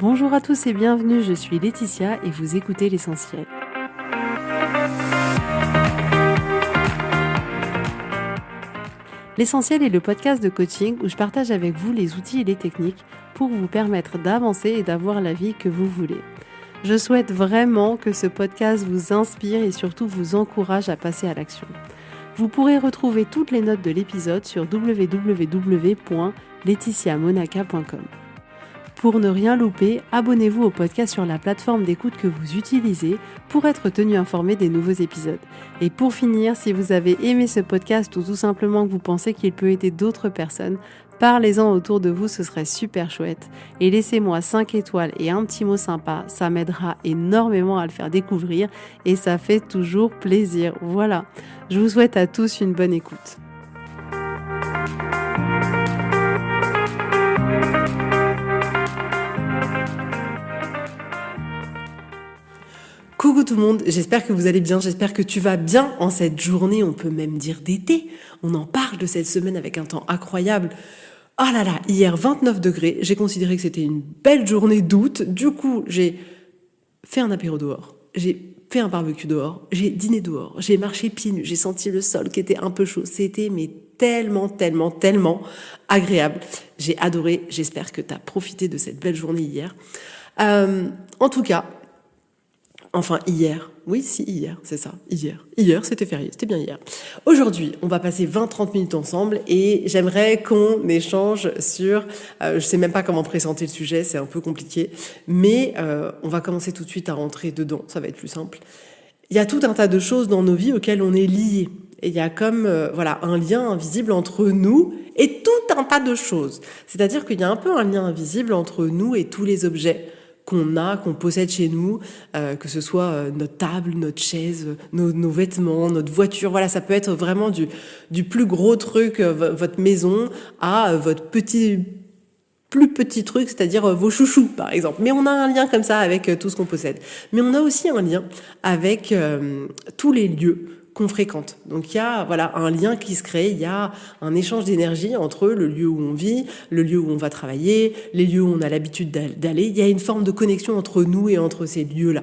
Bonjour à tous et bienvenue, je suis Laetitia et vous écoutez l'essentiel. L'essentiel est le podcast de coaching où je partage avec vous les outils et les techniques pour vous permettre d'avancer et d'avoir la vie que vous voulez. Je souhaite vraiment que ce podcast vous inspire et surtout vous encourage à passer à l'action. Vous pourrez retrouver toutes les notes de l'épisode sur www.laetitiamonaca.com. Pour ne rien louper, abonnez-vous au podcast sur la plateforme d'écoute que vous utilisez pour être tenu informé des nouveaux épisodes. Et pour finir, si vous avez aimé ce podcast ou tout simplement que vous pensez qu'il peut aider d'autres personnes, parlez-en autour de vous, ce serait super chouette. Et laissez-moi 5 étoiles et un petit mot sympa, ça m'aidera énormément à le faire découvrir et ça fait toujours plaisir. Voilà, je vous souhaite à tous une bonne écoute. Coucou tout le monde, j'espère que vous allez bien, j'espère que tu vas bien en cette journée, on peut même dire d'été. On en parle de cette semaine avec un temps incroyable. Oh là là, hier 29 degrés, j'ai considéré que c'était une belle journée d'août. Du coup, j'ai fait un apéro dehors, j'ai fait un barbecue dehors, j'ai dîné dehors, j'ai marché pieds nus, j'ai senti le sol qui était un peu chaud. C'était tellement agréable. J'ai adoré, j'espère que tu as profité de cette belle journée hier. En tout cas, enfin, hier. Oui, si, hier, c'est ça. Hier, c'était férié. C'était bien hier. Aujourd'hui, on va passer 20-30 minutes ensemble et j'aimerais qu'on échange sur... je sais même pas comment présenter le sujet, c'est un peu compliqué. Mais on va commencer tout de suite à rentrer dedans. Ça va être plus simple. Il y a tout un tas de choses dans nos vies auxquelles on est liés. Et il y a comme un lien invisible entre nous et tout un tas de choses. C'est-à-dire qu'il y a un peu un lien invisible entre nous et tous les objets qu'on possède chez nous, que ce soit notre table, notre chaise, nos vêtements, notre voiture. Voilà, ça peut être vraiment du plus gros truc, votre maison, à votre plus petit truc, c'est-à-dire vos chouchous, par exemple. Mais on a un lien comme ça avec tout ce qu'on possède. Mais on a aussi un lien avec tous les lieux qu'on fréquente. Donc il y a un lien qui se crée, il y a un échange d'énergie entre le lieu où on vit, le lieu où on va travailler, les lieux où on a l'habitude d'aller. Il y a une forme de connexion entre nous et entre ces lieux-là.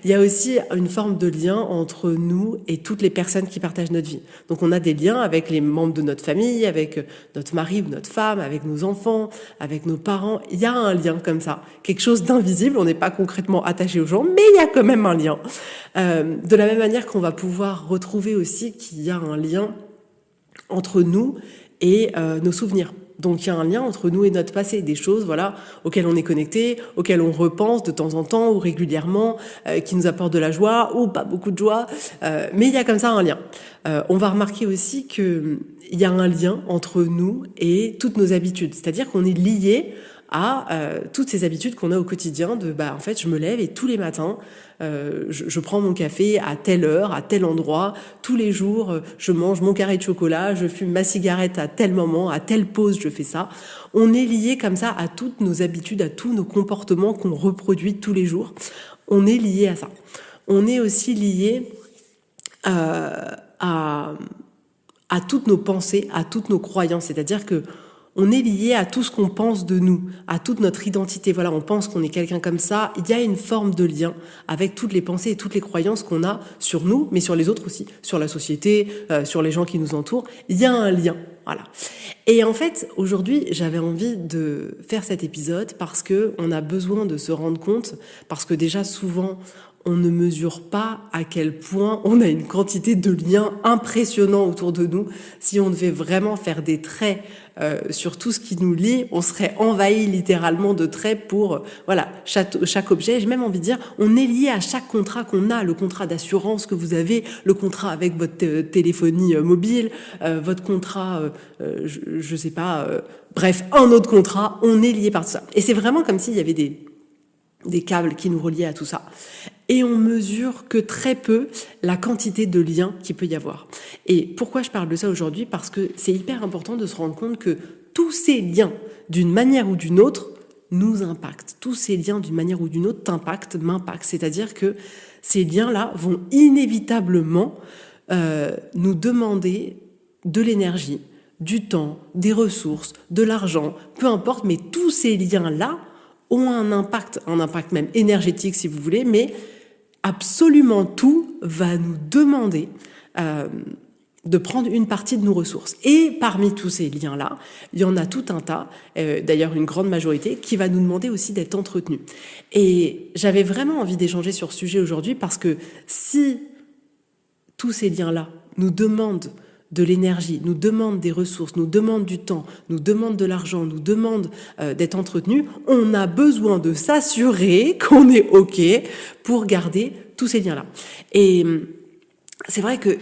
Il y a aussi une forme de lien entre nous et toutes les personnes qui partagent notre vie. Donc on a des liens avec les membres de notre famille, avec notre mari ou notre femme, avec nos enfants, avec nos parents. Il y a un lien comme ça, quelque chose d'invisible. On n'est pas concrètement attaché aux gens, mais il y a quand même un lien. De la même manière qu'on va pouvoir retrouver aussi qu'il y a un lien entre nous et nos souvenirs. Donc il y a un lien entre nous et notre passé, des choses auxquelles on est connecté, auxquelles on repense de temps en temps ou régulièrement, qui nous apportent de la joie ou pas beaucoup de joie, mais il y a comme ça un lien. On va remarquer aussi qu'il y a un lien entre nous et toutes nos habitudes, c'est-à-dire qu'on est lié à toutes ces habitudes qu'on a au quotidien en fait je me lève et tous les matins je prends mon café à telle heure, à tel endroit, tous les jours je mange mon carré de chocolat, je fume ma cigarette à tel moment, à telle pause je fais ça. On est lié comme ça à toutes nos habitudes, à tous nos comportements qu'on reproduit tous les jours. On est lié à ça. On est aussi lié à toutes nos pensées, à toutes nos croyances, c'est-à-dire que on est lié à tout ce qu'on pense de nous, à toute notre identité. Voilà, on pense qu'on est quelqu'un comme ça. Il y a une forme de lien avec toutes les pensées et toutes les croyances qu'on a sur nous, mais sur les autres aussi, sur la société, sur les gens qui nous entourent. Il y a un lien. Voilà. Et en fait, aujourd'hui, j'avais envie de faire cet épisode parce que on a besoin de se rendre compte, parce que déjà souvent, on ne mesure pas à quel point on a une quantité de liens impressionnants autour de nous. Si on devait vraiment faire des traits sur tout ce qui nous lie, on serait envahi littéralement de traits pour chaque objet. J'ai même envie de dire, on est lié à chaque contrat qu'on a, le contrat d'assurance que vous avez, le contrat avec votre téléphonie mobile, votre contrat, je sais pas, bref, un autre contrat, on est lié par tout ça. Et c'est vraiment comme s'il y avait des câbles qui nous reliaient à tout ça. Et on mesure que très peu la quantité de liens qu'il peut y avoir. Et pourquoi je parle de ça aujourd'hui ? Parce que c'est hyper important de se rendre compte que tous ces liens, d'une manière ou d'une autre, nous impactent. Tous ces liens, d'une manière ou d'une autre, t'impactent, m'impactent. C'est-à-dire que ces liens-là vont inévitablement nous demander de l'énergie, du temps, des ressources, de l'argent, peu importe, mais tous ces liens-là ont un impact même énergétique si vous voulez, mais absolument tout va nous demander de prendre une partie de nos ressources. Et parmi tous ces liens-là, il y en a tout un tas, d'ailleurs une grande majorité, qui va nous demander aussi d'être entretenus. Et j'avais vraiment envie d'échanger sur ce sujet aujourd'hui parce que si tous ces liens-là nous demandent de l'énergie, nous demandent des ressources, nous demandent du temps, nous demandent de l'argent, nous demandent d'être entretenus, on a besoin de s'assurer qu'on est OK pour garder tous ces liens-là. Et c'est vrai que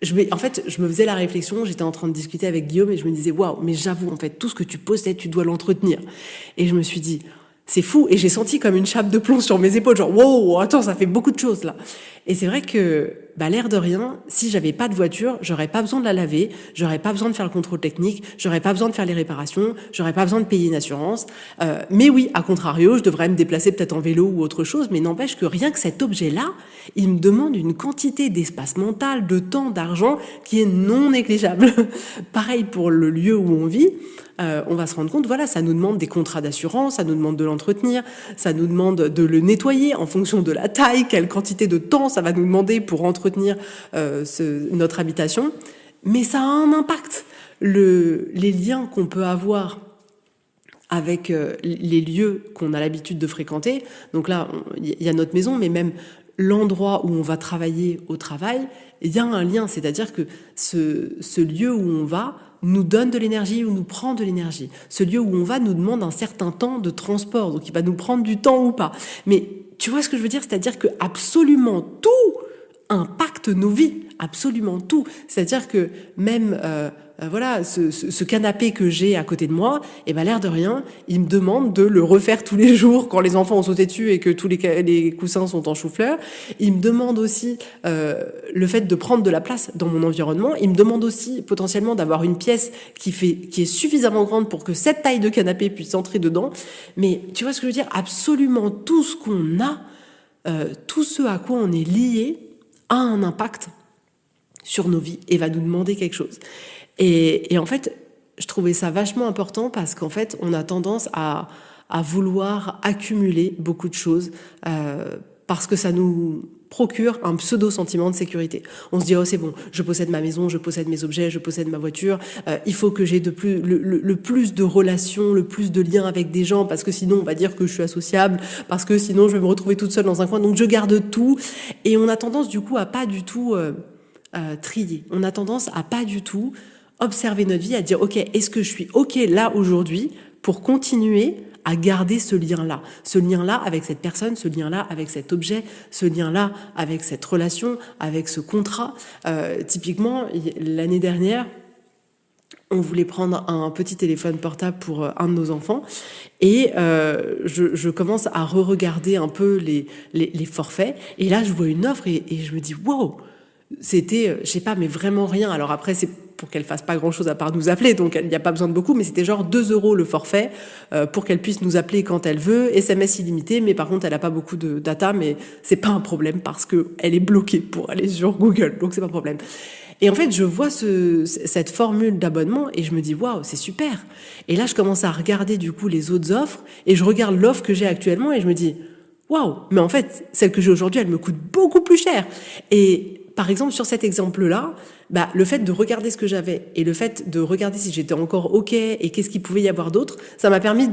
je me faisais la réflexion, j'étais en train de discuter avec Guillaume et je me disais, waouh, mais j'avoue, en fait, tout ce que tu possèdes, tu dois l'entretenir. Et je me suis dit, c'est fou. Et j'ai senti comme une chape de plomb sur mes épaules, genre, wow, attends, ça fait beaucoup de choses, là. Et c'est vrai que, l'air de rien, si j'avais pas de voiture, j'aurais pas besoin de la laver, j'aurais pas besoin de faire le contrôle technique, j'aurais pas besoin de faire les réparations, j'aurais pas besoin de payer une assurance. Mais oui, à contrario, je devrais me déplacer peut-être en vélo ou autre chose, mais n'empêche que rien que cet objet-là, il me demande une quantité d'espace mental, de temps, d'argent qui est non négligeable. Pareil pour le lieu où on vit. On va se rendre compte, voilà, ça nous demande des contrats d'assurance, ça nous demande de l'entretenir, ça nous demande de le nettoyer en fonction de la taille, quelle quantité de temps ça va nous demander pour entretenir notre habitation. Mais ça a un impact. Les liens qu'on peut avoir avec les lieux qu'on a l'habitude de fréquenter, donc là, il y a notre maison, mais même l'endroit où on va travailler au travail, il y a un lien, c'est-à-dire que ce lieu où on va nous donne de l'énergie ou nous prend de l'énergie. Ce lieu où on va nous demande un certain temps de transport, donc il va nous prendre du temps ou pas. Mais tu vois ce que je veux dire? C'est-à-dire que absolument tout impacte nos vies, absolument tout. C'est-à-dire que même voilà, ce canapé que j'ai à côté de moi, l'air de rien, il me demande de le refaire tous les jours quand les enfants ont sauté dessus et que tous les coussins sont en chou-fleur. Il me demande aussi le fait de prendre de la place dans mon environnement. Il me demande aussi potentiellement d'avoir une pièce qui est suffisamment grande pour que cette taille de canapé puisse entrer dedans. Mais tu vois ce que je veux dire? Absolument tout ce qu'on a, tout ce à quoi on est lié, a un impact sur nos vies et va nous demander quelque chose. Et en fait, je trouvais ça vachement important parce qu'en fait, on a tendance à vouloir accumuler beaucoup de choses parce que ça nous procure un pseudo-sentiment de sécurité. On se dit, oh c'est bon, je possède ma maison, je possède mes objets, je possède ma voiture, il faut que j'ai le plus de relations, le plus de liens avec des gens, parce que sinon on va dire que je suis associable, parce que sinon je vais me retrouver toute seule dans un coin, donc je garde tout. Et on a tendance du coup à pas du tout trier. On a tendance à pas du tout observer notre vie, à dire, ok, est-ce que je suis ok là aujourd'hui pour continuer à garder ce lien-là avec cette personne, ce lien-là avec cet objet, ce lien-là avec cette relation, avec ce contrat. Typiquement, l'année dernière, on voulait prendre un petit téléphone portable pour un de nos enfants et je commence à re-regarder un peu les forfaits et là, je vois une offre et je me dis, wow, c'était, je sais pas, mais vraiment rien. Alors après, c'est pour qu'elle fasse pas grand-chose à part nous appeler, donc il n'y a pas besoin de beaucoup, mais c'était genre 2 € le forfait pour qu'elle puisse nous appeler quand elle veut, SMS illimité, mais par contre, elle a pas beaucoup de data, mais c'est pas un problème parce que elle est bloquée pour aller sur Google, donc c'est pas un problème. Et en fait, je vois cette formule d'abonnement et je me dis, waouh, c'est super. Et là, je commence à regarder du coup les autres offres et je regarde l'offre que j'ai actuellement et je me dis, waouh, mais en fait, celle que j'ai aujourd'hui, elle me coûte beaucoup plus cher. Et par exemple, sur cet exemple-là, le fait de regarder ce que j'avais et le fait de regarder si j'étais encore OK et qu'est-ce qu'il pouvait y avoir d'autre, ça m'a permis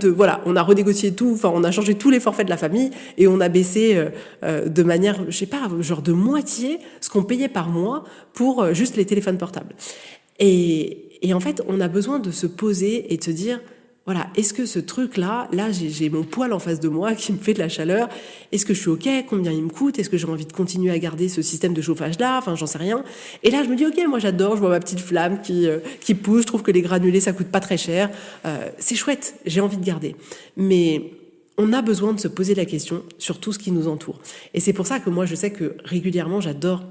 on a renégocié tout, enfin, on a changé tous les forfaits de la famille et on a baissé de manière, je sais pas, genre de moitié ce qu'on payait par mois pour juste les téléphones portables. Et en fait, on a besoin de se poser et de se dire, voilà, est-ce que ce truc-là, j'ai mon poêle en face de moi qui me fait de la chaleur. Est-ce que je suis OK? Combien il me coûte? Est-ce que j'ai envie de continuer à garder ce système de chauffage-là? Enfin, j'en sais rien. Et là, je me dis, OK, moi j'adore, je vois ma petite flamme qui pousse. Je trouve que les granulés, ça coûte pas très cher. C'est chouette, j'ai envie de garder. Mais on a besoin de se poser la question sur tout ce qui nous entoure. Et c'est pour ça que moi, je sais que régulièrement, j'adore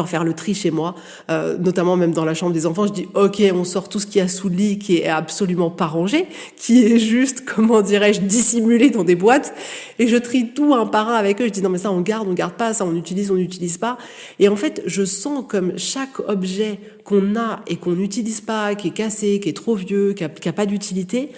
faire le tri chez moi, notamment même dans la chambre des enfants. Je dis, OK, on sort tout ce qu'il y a sous le lit qui est absolument pas rangé, qui est juste, comment dirais-je, dissimulé dans des boîtes. Et je trie tout un par un avec eux. Je dis, non, mais ça, on garde pas, ça, on n'utilise pas. Et en fait, je sens comme chaque objet qu'on a et qu'on n'utilise pas, qui est cassé, qui est trop vieux, qui a pas d'utilité,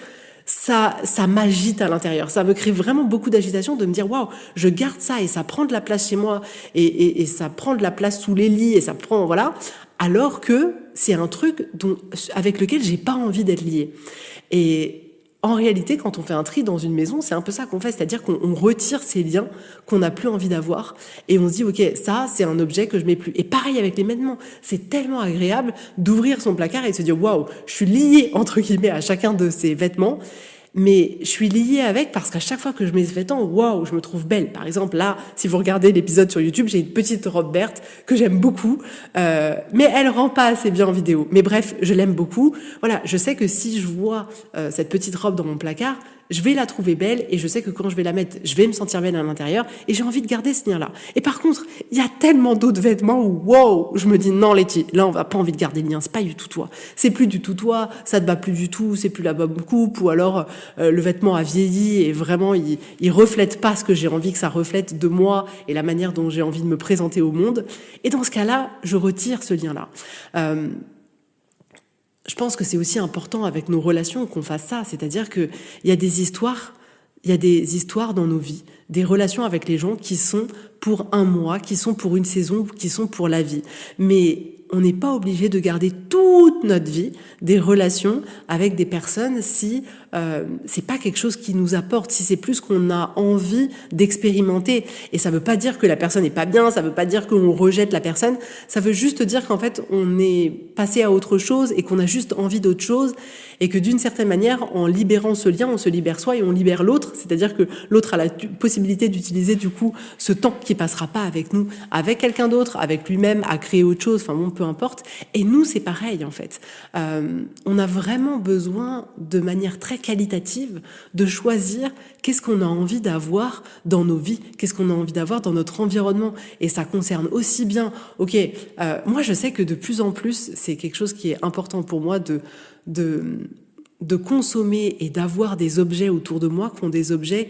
ça m'agite à l'intérieur. Ça me crée vraiment beaucoup d'agitation de me dire waouh, je garde ça et ça prend de la place chez moi et ça prend de la place sous les lits et ça prend voilà, alors que c'est un truc avec lequel j'ai pas envie d'être liée. Et en réalité, quand on fait un tri dans une maison, c'est un peu ça qu'on fait, c'est-à-dire qu'on retire ces liens qu'on n'a plus envie d'avoir et on se dit ok, ça c'est un objet que je mets plus. Et pareil avec les vêtements, c'est tellement agréable d'ouvrir son placard et de se dire waouh, je suis liée entre guillemets à chacun de ces vêtements. Mais je suis liée avec parce qu'à chaque fois que je mets ce vêtement, waouh, je me trouve belle. Par exemple, là, si vous regardez l'épisode sur YouTube, j'ai une petite robe verte que j'aime beaucoup, mais elle rend pas assez bien en vidéo. Mais bref, je l'aime beaucoup. Voilà, je sais que si je vois cette petite robe dans mon placard, je vais la trouver belle et je sais que quand je vais la mettre, je vais me sentir belle à l'intérieur et j'ai envie de garder ce lien-là. Et par contre, il y a tellement d'autres vêtements où, wow, je me dis non, Letty, là, on va pas envie de garder le lien, c'est pas du tout toi. C'est plus du tout toi, ça te va plus du tout, c'est plus la bonne coupe ou alors le vêtement a vieilli et vraiment il reflète pas ce que j'ai envie que ça reflète de moi et la manière dont j'ai envie de me présenter au monde. Et dans ce cas-là, je retire ce lien-là. Je pense que c'est aussi important avec nos relations qu'on fasse ça, c'est-à-dire que il y a des histoires dans nos vies, des relations avec les gens qui sont pour un mois, qui sont pour une saison, qui sont pour la vie. Mais on n'est pas obligé de garder toute notre vie des relations avec des personnes si c'est pas quelque chose qui nous apporte, si c'est plus qu'on a envie d'expérimenter. Et ça veut pas dire que la personne n'est pas bien, ça veut pas dire qu'on rejette la personne, ça veut juste dire qu'en fait on est passé à autre chose et qu'on a juste envie d'autre chose et que d'une certaine manière, en libérant ce lien, on se libère soi et on libère l'autre, c'est-à-dire que l'autre a la possibilité d'utiliser du coup ce temps qui passera pas avec nous, avec quelqu'un d'autre, avec lui-même, à créer autre chose, enfin bon, peu importe. Et nous, c'est pareil en fait. On a vraiment besoin de manière très qualitative de choisir qu'est-ce qu'on a envie d'avoir dans nos vies, qu'est-ce qu'on a envie d'avoir dans notre environnement. Et ça concerne aussi bien, moi je sais que de plus en plus, c'est quelque chose qui est important pour moi de consommer et d'avoir des objets autour de moi qui ont des objets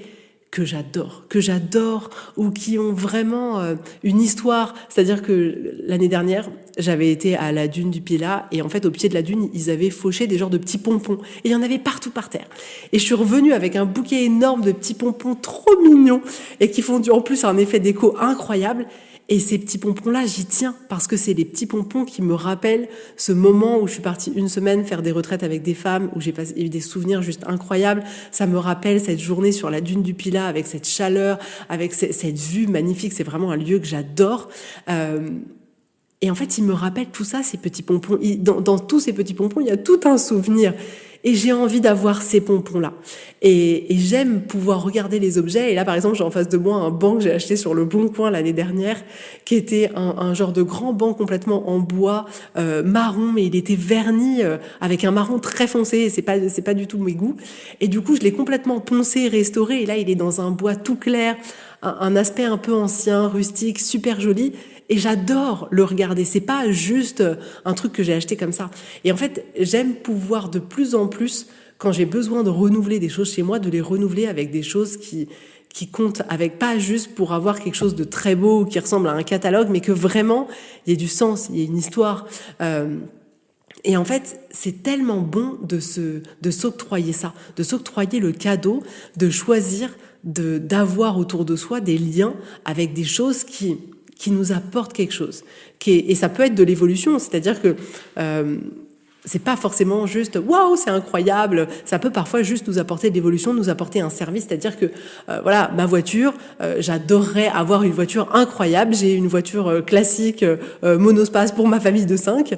que j'adore, ou qui ont vraiment une histoire. C'est-à-dire que l'année dernière, j'avais été à la dune du Pilat, et en fait, au pied de la dune, ils avaient fauché des genres de petits pompons. Et il y en avait partout par terre. Et je suis revenue avec un bouquet énorme de petits pompons trop mignons, et qui font en plus un effet déco incroyable. Et ces petits pompons-là, j'y tiens parce que c'est les petits pompons qui me rappellent ce moment où je suis partie une semaine faire des retraites avec des femmes, où j'ai eu des souvenirs juste incroyables. Ça me rappelle cette journée sur la dune du Pilat avec cette chaleur, avec cette vue magnifique. C'est vraiment un lieu que j'adore. Et en fait, il me rappelle tout ça, ces petits pompons. Dans tous ces petits pompons, il y a tout un souvenir. Et j'ai envie d'avoir ces pompons-là. Et j'aime pouvoir regarder les objets. Et là, par exemple, j'ai en face de moi un banc que j'ai acheté sur le Bon Coin l'année dernière, qui était un genre de grand banc complètement en bois, marron, mais il était verni avec un marron très foncé. Et c'est pas du tout mes goûts. Et du coup, je l'ai complètement poncé, restauré. Et là, il est dans un bois tout clair, un aspect un peu ancien, rustique, super joli. Et j'adore le regarder. C'est pas juste un truc que j'ai acheté comme ça. Et en fait, j'aime pouvoir de plus en plus, quand j'ai besoin de renouveler des choses chez moi, de les renouveler avec des choses qui comptent, avec pas juste pour avoir quelque chose de très beau qui ressemble à un catalogue, mais que vraiment il y ait du sens, il y ait une histoire. Et en fait, c'est tellement bon de s'octroyer ça, de s'octroyer le cadeau, de choisir d'avoir autour de soi des liens avec des choses qui nous apporte quelque chose. Et ça peut être de l'évolution, c'est-à-dire que c'est pas forcément juste « waouh, c'est incroyable ». Ça peut parfois juste nous apporter de l'évolution, nous apporter un service, c'est-à-dire que voilà, ma voiture, j'adorerais avoir une voiture incroyable. J'ai une voiture classique, monospace pour ma famille de 5,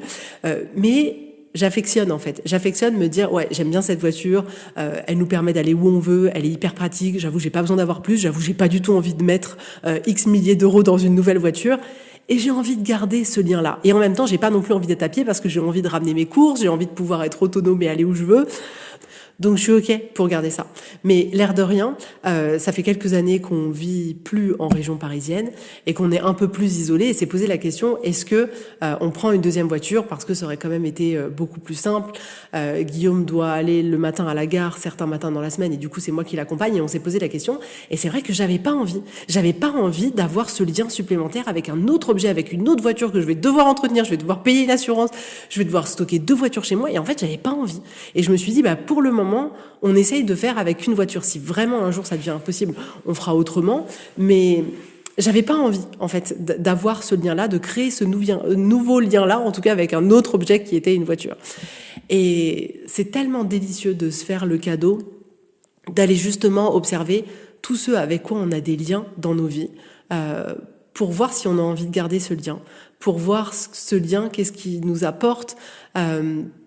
mais j'affectionne en fait. J'affectionne me dire ouais, j'aime bien cette voiture, elle nous permet d'aller où on veut, elle est hyper pratique, j'avoue j'ai pas besoin d'avoir plus, j'avoue j'ai pas du tout envie de mettre X milliers d'euros dans une nouvelle voiture et j'ai envie de garder ce lien-là. Et en même temps, j'ai pas non plus envie d'être à pied parce que j'ai envie de ramener mes courses, j'ai envie de pouvoir être autonome et aller où je veux. Donc je suis OK pour garder ça. Mais l'air de rien, ça fait quelques années qu'on vit plus en région parisienne et qu'on est un peu plus isolé. Et s'est posé la question, est-ce que on prend une deuxième voiture parce que ça aurait quand même été beaucoup plus simple. Guillaume doit aller le matin à la gare, certains matins dans la semaine, et du coup c'est moi qui l'accompagne. Et on s'est posé la question. Et c'est vrai que j'avais pas envie. J'avais pas envie d'avoir ce lien supplémentaire avec un autre objet, avec une autre voiture que je vais devoir entretenir, je vais devoir payer une assurance, je vais devoir stocker 2 voitures chez moi. Et en fait, j'avais pas envie. Et je me suis dit, pour le moment, moment, on essaye de faire avec une voiture. Si vraiment un jour ça devient impossible, on fera autrement. Mais j'avais pas envie, en fait, d'avoir ce lien-là, de créer ce nouveau lien-là, en tout cas avec un autre objet qui était une voiture. Et c'est tellement délicieux de se faire le cadeau, d'aller justement observer tous ceux avec quoi on a des liens dans nos vies, pour voir si on a envie de garder ce lien, pour voir ce lien, qu'est-ce qu'il nous apporte,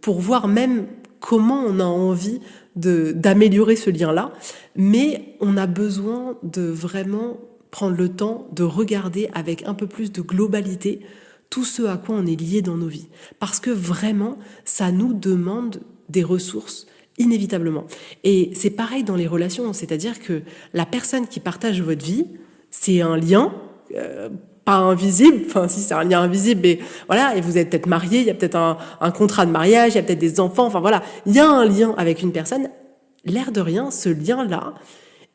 pour voir même comment on a envie d'améliorer ce lien-là. Mais on a besoin de vraiment prendre le temps de regarder avec un peu plus de globalité tout ce à quoi on est lié dans nos vies. Parce que vraiment, ça nous demande des ressources inévitablement. Et c'est pareil dans les relations, c'est-à-dire que la personne qui partage votre vie, c'est un lien, pas invisible, enfin si c'est un lien invisible, mais voilà, et vous êtes peut-être mariés, il y a peut-être un contrat de mariage, il y a peut-être des enfants, enfin voilà, il y a un lien avec une personne. L'air de rien, ce lien-là,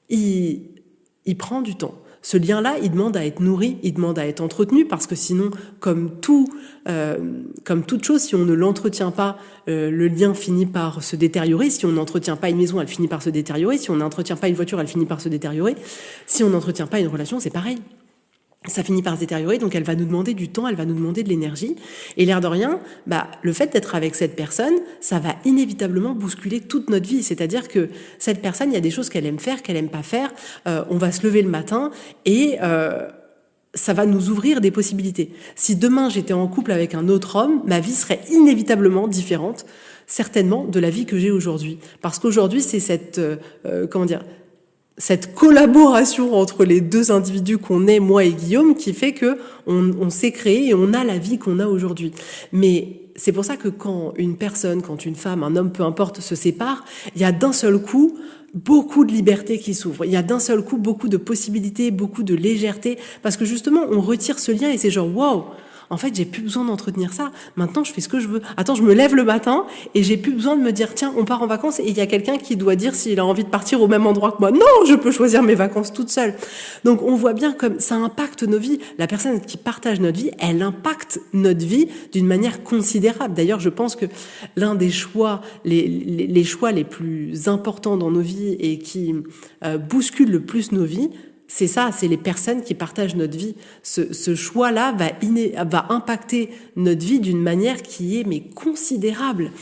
il prend du temps. Ce lien-là, il demande à être nourri, il demande à être entretenu, parce que sinon, comme toute chose, si on ne l'entretient pas, le lien finit par se détériorer. Si on n'entretient pas une maison, elle finit par se détériorer. Si on n'entretient pas une voiture, elle finit par se détériorer. Si on n'entretient pas une relation, c'est pareil. Ça finit par se détériorer, donc elle va nous demander du temps, elle va nous demander de l'énergie. Et l'air de rien, le fait d'être avec cette personne, ça va inévitablement bousculer toute notre vie. C'est-à-dire que cette personne, il y a des choses qu'elle aime faire, qu'elle aime pas faire. On va se lever le matin et ça va nous ouvrir des possibilités. Si demain j'étais en couple avec un autre homme, ma vie serait inévitablement différente, certainement, de la vie que j'ai aujourd'hui. Parce qu'aujourd'hui, c'est cette collaboration entre les deux individus qu'on est, moi et Guillaume, qui fait que on s'est créé et on a la vie qu'on a aujourd'hui. Mais c'est pour ça que quand une personne, quand une femme, un homme, peu importe, se séparent, il y a d'un seul coup beaucoup de liberté qui s'ouvre. Il y a d'un seul coup beaucoup de possibilités, beaucoup de légèreté, parce que justement, on retire ce lien et c'est genre, waouh! En fait, j'ai plus besoin d'entretenir ça. Maintenant, je fais ce que je veux. Attends, je me lève le matin et j'ai plus besoin de me dire, tiens, on part en vacances et il y a quelqu'un qui doit dire s'il a envie de partir au même endroit que moi. Non, je peux choisir mes vacances toute seule. Donc, on voit bien comme ça impacte nos vies. La personne qui partage notre vie, elle impacte notre vie d'une manière considérable. D'ailleurs, je pense que l'un des choix, les choix les plus importants dans nos vies et qui bousculent le plus nos vies, c'est ça, c'est les personnes qui partagent notre vie. Ce choix-là va impacter notre vie d'une manière qui est considérable.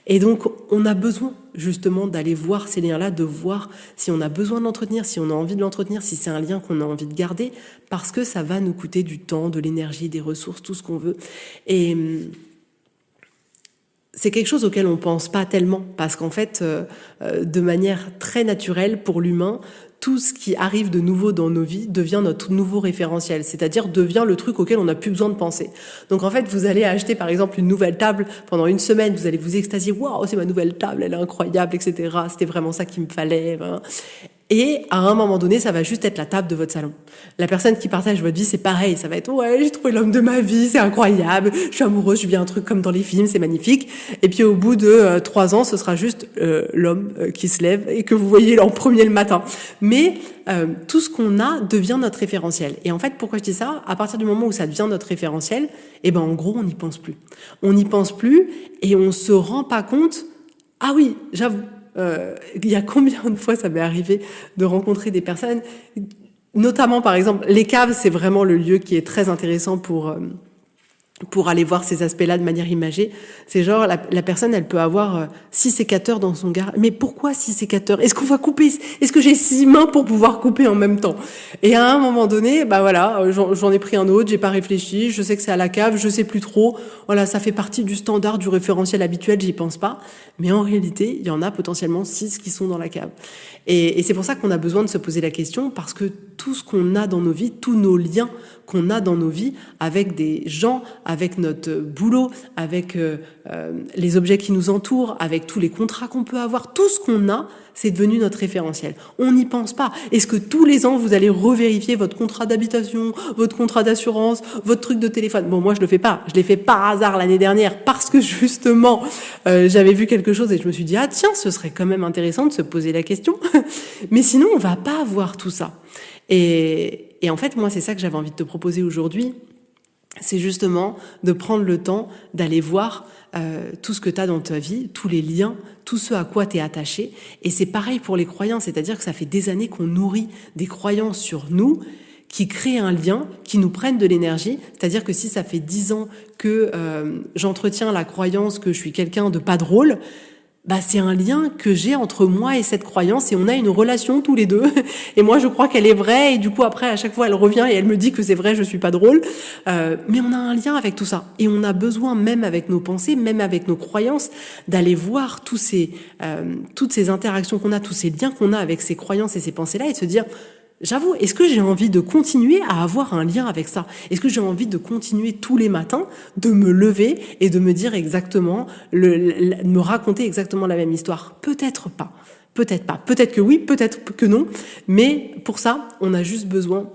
Et donc, on a besoin justement d'aller voir ces liens-là, de voir si on a besoin de l'entretenir, si on a envie de l'entretenir, si c'est un lien qu'on a envie de garder, parce que ça va nous coûter du temps, de l'énergie, des ressources, tout ce qu'on veut. Et c'est quelque chose auquel on pense pas tellement, parce qu'en fait, de manière très naturelle pour l'humain, tout ce qui arrive de nouveau dans nos vies devient notre nouveau référentiel, c'est-à-dire devient le truc auquel on n'a plus besoin de penser. Donc en fait, vous allez acheter par exemple une nouvelle table pendant une semaine, vous allez vous extasier, waouh, c'est ma nouvelle table, elle est incroyable, etc. C'était vraiment ça qu'il me fallait. Hein. Et à un moment donné, ça va juste être la table de votre salon. La personne qui partage votre vie, c'est pareil. Ça va être, ouais, j'ai trouvé l'homme de ma vie, c'est incroyable, je suis amoureuse, je vis un truc comme dans les films, c'est magnifique. Et puis au bout de 3 ans, ce sera juste l'homme qui se lève et que vous voyez en premier le matin. Mais tout ce qu'on a devient notre référentiel. Et en fait, pourquoi je dis ça ? À partir du moment où ça devient notre référentiel, en gros, on n'y pense plus. On n'y pense plus et on se rend pas compte. Ah oui, j'avoue. Il y a combien de fois ça m'est arrivé de rencontrer des personnes, notamment par exemple les caves, c'est vraiment le lieu qui est très intéressant pour aller voir ces aspects-là de manière imagée. C'est genre la personne, elle peut avoir 6 sécateurs dans son garage. Mais pourquoi 6 sécateurs ? Est-ce qu'on va couper ? Est-ce que j'ai 6 mains pour pouvoir couper en même temps ? Et à un moment donné, j'en ai pris un autre, j'ai pas réfléchi, je sais que c'est à la cave, je sais plus trop. Voilà, ça fait partie du standard, du référentiel habituel, j'y pense pas. Mais en réalité, il y en a potentiellement 6 qui sont dans la cave. Et c'est pour ça qu'on a besoin de se poser la question, parce que tout ce qu'on a dans nos vies, tous nos liens qu'on a dans nos vies, avec des gens, avec notre boulot, avec les objets qui nous entourent, avec tous les contrats qu'on peut avoir, tout ce qu'on a, c'est devenu notre référentiel. On n'y pense pas. Est-ce que tous les ans, vous allez revérifier votre contrat d'habitation, votre contrat d'assurance, votre truc de téléphone ? Bon, moi, je le fais pas. Je l'ai fait par hasard l'année dernière parce que justement, j'avais vu quelque chose et je me suis dit, ah tiens, ce serait quand même intéressant de se poser la question. Mais sinon, on va pas avoir tout ça. Et en fait, moi, c'est ça que j'avais envie de te proposer aujourd'hui. c'est justement de prendre le temps d'aller voir tout ce que tu as dans ta vie, tous les liens, tout ce à quoi tu es attaché. Et c'est pareil pour les croyances, c'est-à-dire que ça fait des années qu'on nourrit des croyances sur nous qui créent un lien, qui nous prennent de l'énergie. C'est-à-dire que si ça fait 10 ans que j'entretiens la croyance que je suis quelqu'un de pas drôle, bah c'est un lien que j'ai entre moi et cette croyance et on a une relation tous les deux et moi je crois qu'elle est vraie et du coup après à chaque fois elle revient et elle me dit que c'est vrai, je suis pas drôle, mais on a un lien avec tout ça et on a besoin même avec nos pensées, même avec nos croyances d'aller voir toutes ces interactions qu'on a, tous ces liens qu'on a avec ces croyances et ces pensées là et de se dire j'avoue, est-ce que j'ai envie de continuer à avoir un lien avec ça? Est-ce que j'ai envie de continuer tous les matins, de me lever et de me dire exactement, me raconter exactement la même histoire? Peut-être pas. Peut-être pas. Peut-être que oui, peut-être que non. Mais pour ça, on a juste besoin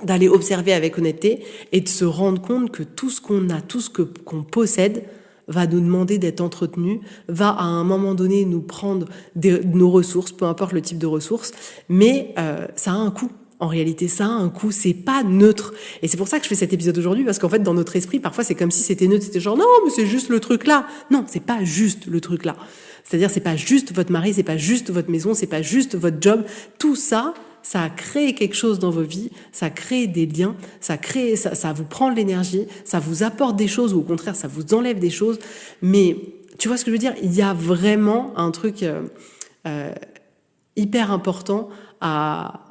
d'aller observer avec honnêteté et de se rendre compte que tout ce qu'on a, tout ce qu'on possède, va nous demander d'être entretenu, va à un moment donné nous prendre nos ressources, peu importe le type de ressources, mais ça a un coût. En réalité, ça a un coût, c'est pas neutre. Et c'est pour ça que je fais cet épisode aujourd'hui, parce qu'en fait, dans notre esprit, parfois, c'est comme si c'était neutre, c'était genre, non, mais c'est juste le truc là. Non, c'est pas juste le truc là. C'est-à-dire, c'est pas juste votre mari, c'est pas juste votre maison, c'est pas juste votre job. Tout ça, ça a créé quelque chose dans vos vies, ça crée des liens, ça vous prend de l'énergie, ça vous apporte des choses ou au contraire ça vous enlève des choses. Mais tu vois ce que je veux dire? Il y a vraiment un truc hyper important à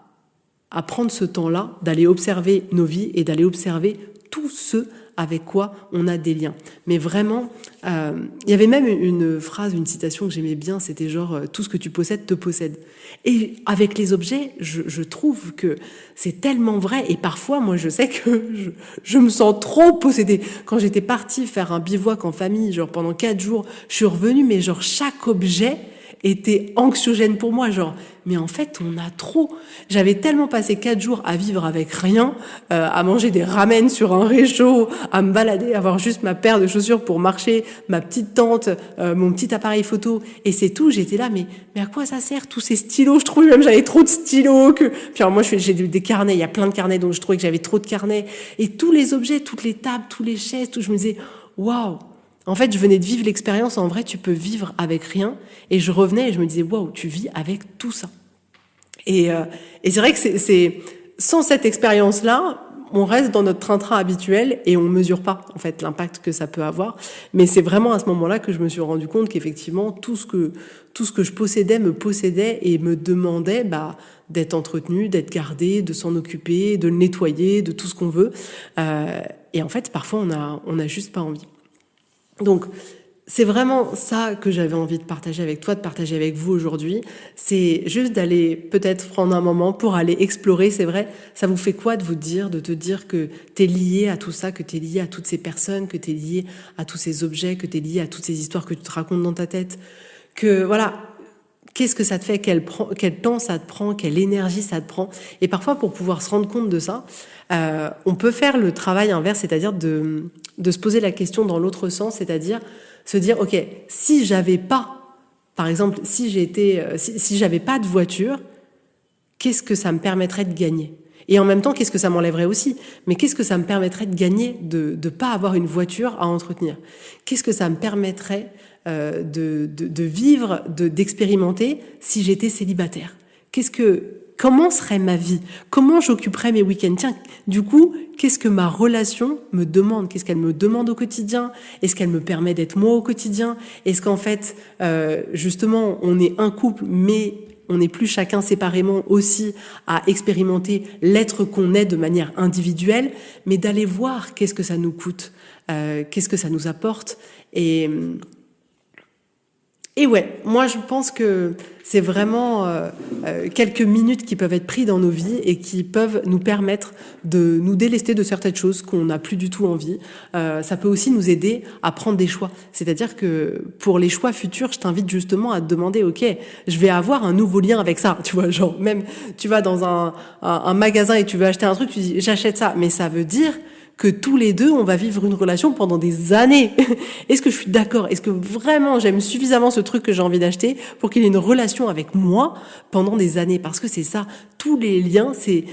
prendre ce temps-là, d'aller observer nos vies et d'aller observer tous ceux avec quoi on a des liens. Mais vraiment, il y avait même une phrase, une citation que j'aimais bien, c'était genre « tout ce que tu possèdes te possède ». Et avec les objets, je trouve que c'est tellement vrai. Et parfois, moi, je sais que je me sens trop possédée. Quand j'étais partie faire un bivouac en famille, genre pendant 4 jours, je suis revenue, mais genre chaque objet était anxiogène pour moi, genre, mais en fait, on a trop. J'avais tellement passé 4 jours à vivre avec rien, à manger des ramen sur un réchaud, à me balader, avoir juste ma paire de chaussures pour marcher, ma petite tente, mon petit appareil photo, et c'est tout. J'étais là, mais à quoi ça sert, tous ces stylos? Je trouvais même j'avais trop de stylos. Puis alors moi, j'ai des carnets, il y a plein de carnets, donc je trouvais que j'avais trop de carnets. Et tous les objets, toutes les tables, tous les chaises, tout, je me disais, waouh! En fait, je venais de vivre l'expérience. En vrai, tu peux vivre avec rien. Et je revenais et je me disais, waouh, tu vis avec tout ça. Et c'est vrai que c'est sans cette expérience-là, on reste dans notre train-train habituel et on mesure pas, en fait, l'impact que ça peut avoir. Mais c'est vraiment à ce moment-là que je me suis rendu compte qu'effectivement, tout ce que je possédais me possédait et me demandait, d'être entretenu, d'être gardé, de s'en occuper, de le nettoyer, de tout ce qu'on veut. Et en fait, parfois, on a juste pas envie. Donc, c'est vraiment ça que j'avais envie de partager avec toi, de partager avec vous aujourd'hui. C'est juste d'aller peut-être prendre un moment pour aller explorer. C'est vrai, ça vous fait quoi de te dire que t'es lié à tout ça, que t'es lié à toutes ces personnes, que t'es lié à tous ces objets, que t'es lié à toutes ces histoires que tu te racontes dans ta tête. Que voilà, qu'est-ce que ça te fait, quel temps ça te prend, quelle énergie ça te prend. Et parfois, pour pouvoir se rendre compte de ça, on peut faire le travail inverse, c'est-à-dire de se poser la question dans l'autre sens, c'est-à-dire se dire, ok, si j'avais pas, par exemple, si j'avais pas de voiture, qu'est-ce que ça me permettrait de gagner? Et en même temps, qu'est-ce que ça m'enlèverait aussi? Mais qu'est-ce que ça me permettrait de gagner de pas avoir une voiture à entretenir? Qu'est-ce que ça me permettrait de vivre, d'expérimenter si j'étais célibataire? Comment serait ma vie? Comment j'occuperais mes week-ends? Tiens, du coup, qu'est-ce que ma relation me demande? Qu'est-ce qu'elle me demande au quotidien? Est-ce qu'elle me permet d'être moi au quotidien? Est-ce qu'en fait, justement, on est un couple, mais on n'est plus chacun séparément aussi à expérimenter l'être qu'on est de manière individuelle, mais d'aller voir qu'est-ce que ça nous coûte, qu'est-ce que ça nous apporte. Et ouais, moi je pense que c'est vraiment quelques minutes qui peuvent être prises dans nos vies et qui peuvent nous permettre de nous délester de certaines choses qu'on n'a plus du tout envie. Ça peut aussi nous aider à prendre des choix. C'est-à-dire que pour les choix futurs, je t'invite justement à te demander, ok, je vais avoir un nouveau lien avec ça. Tu vois, genre même tu vas dans un magasin et tu veux acheter un truc, tu dis j'achète ça, mais ça veut dire que tous les deux, on va vivre une relation pendant des années. Est-ce que je suis d'accord? Est-ce que vraiment j'aime suffisamment ce truc que j'ai envie d'acheter pour qu'il y ait une relation avec moi pendant des années? Parce que c'est ça, tous les liens, c'est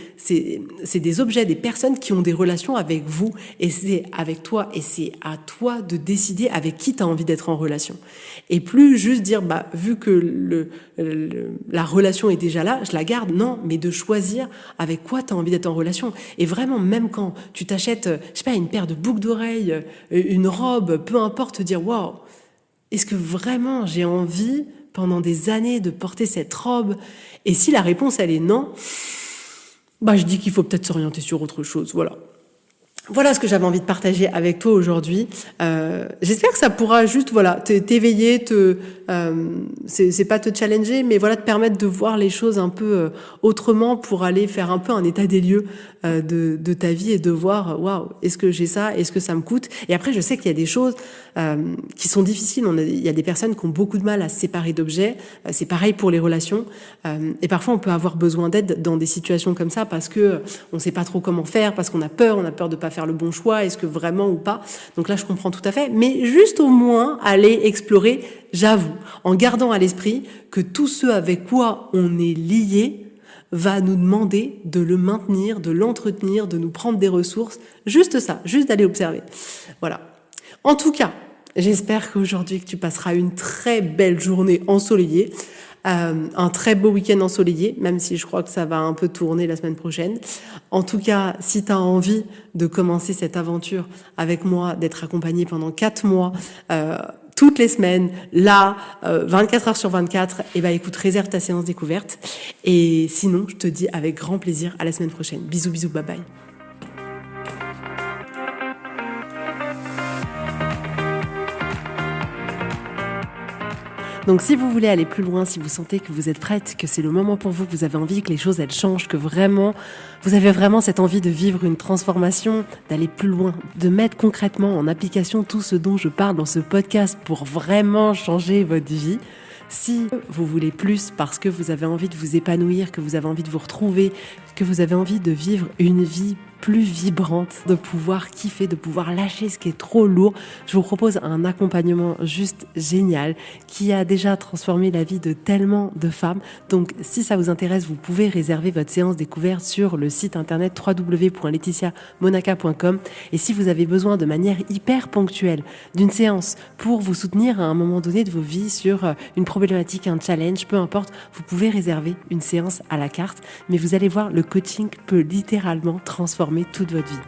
des objets, des personnes qui ont des relations avec vous, et c'est avec toi, et c'est à toi de décider avec qui tu as envie d'être en relation. Et plus juste dire, vu que la relation est déjà là, je la garde. Non, mais de choisir avec quoi tu as envie d'être en relation. Et vraiment, même quand tu t'achètes, je sais pas, une paire de boucles d'oreilles, une robe, peu importe, te dire, waouh, est-ce que vraiment j'ai envie pendant des années de porter cette robe? Et si la réponse elle est non, je dis qu'il faut peut-être s'orienter sur autre chose. Voilà ce que j'avais envie de partager avec toi aujourd'hui. J'espère que ça pourra juste t'éveiller, c'est pas te challenger, mais te permettre de voir les choses un peu autrement pour aller faire un peu un état des lieux de ta vie et de voir waouh, est-ce que j'ai ça, est-ce que ça me coûte. Et après je sais qu'il y a des choses qui sont difficiles. Il y a des personnes qui ont beaucoup de mal à se séparer d'objets. C'est pareil pour les relations. Et parfois on peut avoir besoin d'aide dans des situations comme ça parce que on sait pas trop comment faire, parce qu'on a peur de pas faire le bon choix, est-ce que vraiment ou pas. Donc là je comprends tout à fait, mais juste au moins aller explorer, j'avoue, en gardant à l'esprit que tout ce avec quoi on est lié va nous demander de le maintenir, de l'entretenir, de nous prendre des ressources, juste ça, juste d'aller observer. Voilà. En tout cas, j'espère qu'aujourd'hui que tu passeras une très belle journée ensoleillée, un très beau week-end ensoleillé, même si je crois que ça va un peu tourner la semaine prochaine. En tout cas, si tu as envie de commencer cette aventure avec moi, d'être accompagné pendant 4 mois, toutes les semaines, là, 24 heures sur 24, écoute, réserve ta séance découverte. Et sinon, je te dis avec grand plaisir à la semaine prochaine. Bisous, bisous, bye bye. Donc si vous voulez aller plus loin, si vous sentez que vous êtes prête, que c'est le moment pour vous, que vous avez envie que les choses elles changent, que vraiment vous avez vraiment cette envie de vivre une transformation, d'aller plus loin, de mettre concrètement en application tout ce dont je parle dans ce podcast pour vraiment changer votre vie. Si vous voulez plus parce que vous avez envie de vous épanouir, que vous avez envie de vous retrouver, que vous avez envie de vivre une vie plus vibrante, de pouvoir kiffer, de pouvoir lâcher ce qui est trop lourd, je vous propose un accompagnement juste génial qui a déjà transformé la vie de tellement de femmes. Donc si ça vous intéresse, vous pouvez réserver votre séance découverte sur le site internet www.laetitiamonaca.com. Et si vous avez besoin de manière hyper ponctuelle d'une séance pour vous soutenir à un moment donné de vos vies sur une problématique, un challenge, peu importe, vous pouvez réserver une séance à la carte. Mais vous allez voir, le coaching peut littéralement transformer toute votre vie.